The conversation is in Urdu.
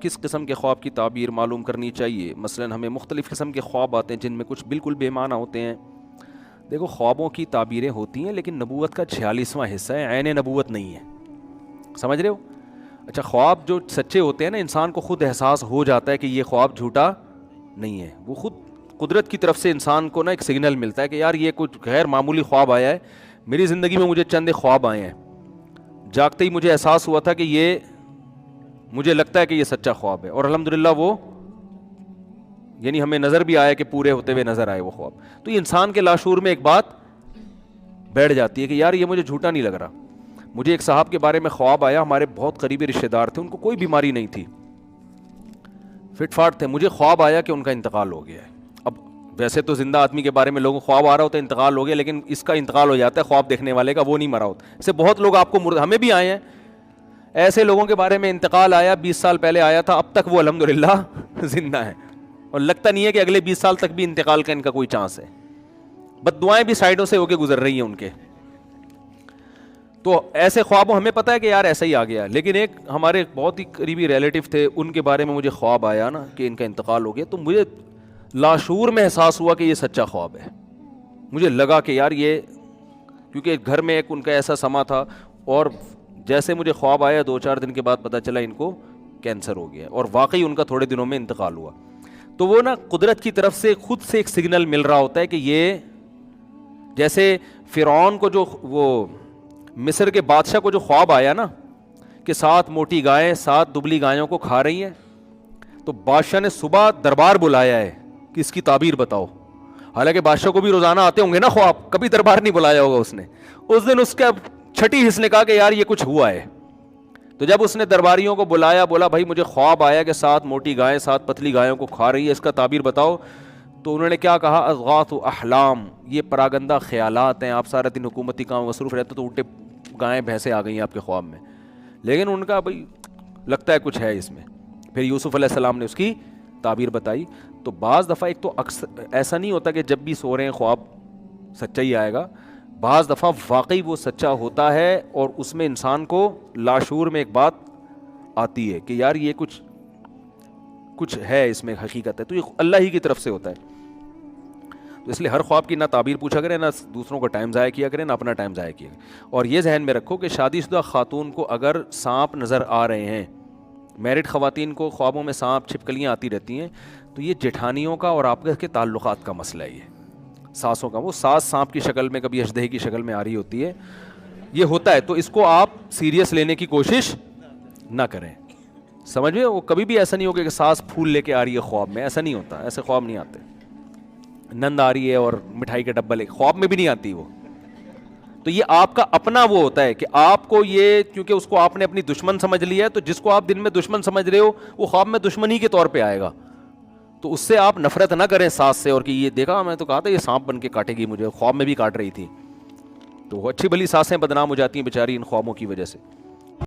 کس قسم کے خواب کی تعبیر معلوم کرنی چاہیے؟ مثلا ہمیں مختلف قسم کے خواب آتے ہیں جن میں کچھ بالکل بے معنی ہوتے ہیں. دیکھو خوابوں کی تعبیریں ہوتی ہیں لیکن نبوت کا 46واں حصہ ہے, عین نبوت نہیں ہے, سمجھ رہے ہو؟ اچھا خواب جو سچے ہوتے ہیں نا, انسان کو خود احساس ہو جاتا ہے کہ یہ خواب جھوٹا نہیں ہے, وہ خود قدرت کی طرف سے انسان کو نا ایک سگنل ملتا ہے کہ یار یہ کچھ غیر معمولی خواب آیا ہے میری زندگی میں, مجھے چند خواب آئے ہیں, جاگتے ہی مجھے احساس ہوا تھا کہ یہ مجھے لگتا ہے کہ یہ سچا خواب ہے, اور الحمدللہ وہ یعنی ہمیں نظر بھی آیا کہ پورے ہوتے ہوئے نظر آئے وہ خواب. تو یہ انسان کے لاشعور میں ایک بات بیٹھ جاتی ہے کہ یار یہ مجھے جھوٹا نہیں لگ رہا. مجھے ایک صاحب کے بارے میں خواب آیا, ہمارے بہت قریبی رشتہ دار تھے, ان کو کوئی بیماری نہیں تھی, فٹ فاٹ تھے, مجھے خواب آیا کہ ان کا انتقال ہو گیا ہے. اب ویسے تو زندہ آدمی کے بارے میں لوگوں کو خواب آ رہا ہوتا ہے انتقال ہو گیا, لیکن اس کا انتقال ہو جاتا ہے خواب دیکھنے والے کا, وہ نہیں مرا ہوتا. ایسے بہت لوگ آپ کو ہمیں بھی آئے ہیں ایسے لوگوں کے بارے میں انتقال آیا 20 سال پہلے آیا تھا, اب تک وہ الحمدللہ زندہ ہیں, اور لگتا نہیں ہے کہ اگلے 20 سال تک بھی انتقال کا ان کا کوئی چانس ہے. بد دعائیں بھی سائڈوں سے ہو کے گزر رہی ہیں ان کے. تو ایسے خوابوں ہمیں پتہ ہے کہ یار ایسا ہی آ گیا, لیکن ایک ہمارے بہت ہی قریبی ریلیٹیو تھے, ان کے بارے میں مجھے خواب آیا نا کہ ان کا انتقال ہو گیا, تو مجھے لاشعور میں احساس ہوا کہ یہ سچا خواب ہے. مجھے لگا کہ یار یہ, کیونکہ گھر میں ایک ان کا ایسا سما تھا, اور جیسے مجھے خواب آیا 2-4 دن کے بعد پتہ چلا ان کو کینسر ہو گیا, اور واقعی ان کا تھوڑے دنوں میں انتقال ہوا. تو وہ نا قدرت کی طرف سے خود سے ایک سگنل مل رہا ہوتا ہے کہ یہ, جیسے فرعون کو جو وہ مصر کے بادشاہ کو جو خواب آیا نا کہ 7 موٹی گائیں 7 دبلی گایوں کو کھا رہی ہیں, تو بادشاہ نے صبح دربار بلایا ہے کہ اس کی تعبیر بتاؤ. حالانکہ بادشاہ کو بھی روزانہ آتے ہوں گے نا خواب, کبھی دربار نہیں بلایا ہوگا اس نے. اس دن اس کا چھٹی حص نے کہا کہ یار یہ کچھ ہوا ہے. تو جب اس نے درباریوں کو بلایا, بولا بھائی مجھے خواب آیا کہ 7 موٹی گائیں 7 پتلی گایوں کو کھا رہی ہے, اس کا تعبیر بتاؤ. تو انہوں نے کیا کہا, اضغاث احلام, یہ پراگندہ خیالات ہیں, آپ سارا دن حکومتی کام مصروف رہتے تو الٹے گائیں بھینسیں آ گئی ہیں آپ کے خواب میں. لیکن ان کا بھائی لگتا ہے کچھ ہے اس میں. پھر یوسف علیہ السلام نے اس کی تعبیر بتائی. تو بعض دفعہ ایک تو ایسا نہیں ہوتا کہ جب بھی سو رہے ہیں خواب سچا ہی آئے گا, بعض دفعہ واقعی وہ سچا ہوتا ہے, اور اس میں انسان کو لاشعور میں ایک بات آتی ہے کہ یار یہ کچھ ہے اس میں حقیقت ہے. تو یہ اللہ ہی کی طرف سے ہوتا ہے. تو اس لیے ہر خواب کی نہ تعبیر پوچھا کریں, نہ دوسروں کا ٹائم ضائع کیا کریں, نہ اپنا ٹائم ضائع کیا کریں. اور یہ ذہن میں رکھو کہ شادی شدہ خاتون کو اگر سانپ نظر آ رہے ہیں, میرڈ خواتین کو خوابوں میں سانپ چھپکلیاں آتی رہتی ہیں, تو یہ جٹھانیوں کا اور آپ کے تعلقات کا مسئلہ ہے. یہ ساسوں کا, وہ ساس سانپ کی شکل میں کبھی اژدہے کی شکل میں آ رہی ہوتی ہے, یہ ہوتا ہے. تو اس کو آپ سیریس لینے کی کوشش نہ کریں, سمجھ میں. وہ کبھی بھی ایسا نہیں ہوگا کہ ساس پھول لے کے آ رہی ہے خواب میں, ایسا نہیں ہوتا, ایسے خواب نہیں آتے. نند آ رہی ہے اور مٹھائی کا ڈبہ لے کے, خواب میں بھی نہیں آتی وہ. تو یہ آپ کا اپنا وہ ہوتا ہے کہ آپ کو یہ, کیونکہ اس کو آپ نے اپنی دشمن سمجھ لیا ہے, تو جس کو آپ دن میں دشمن سمجھ رہے ہو وہ خواب میں دشمن ہی کے طور پہ آئے گا. تو اس سے آپ نفرت نہ کریں ساس سے, اور کہ یہ دیکھا میں تو کہا تھا یہ سانپ بن کے کاٹے گی مجھے, خواب میں بھی کاٹ رہی تھی. تو وہ اچھی بھلی ساسیں بدنام ہو جاتی ہیں بیچاری ان خوابوں کی وجہ سے.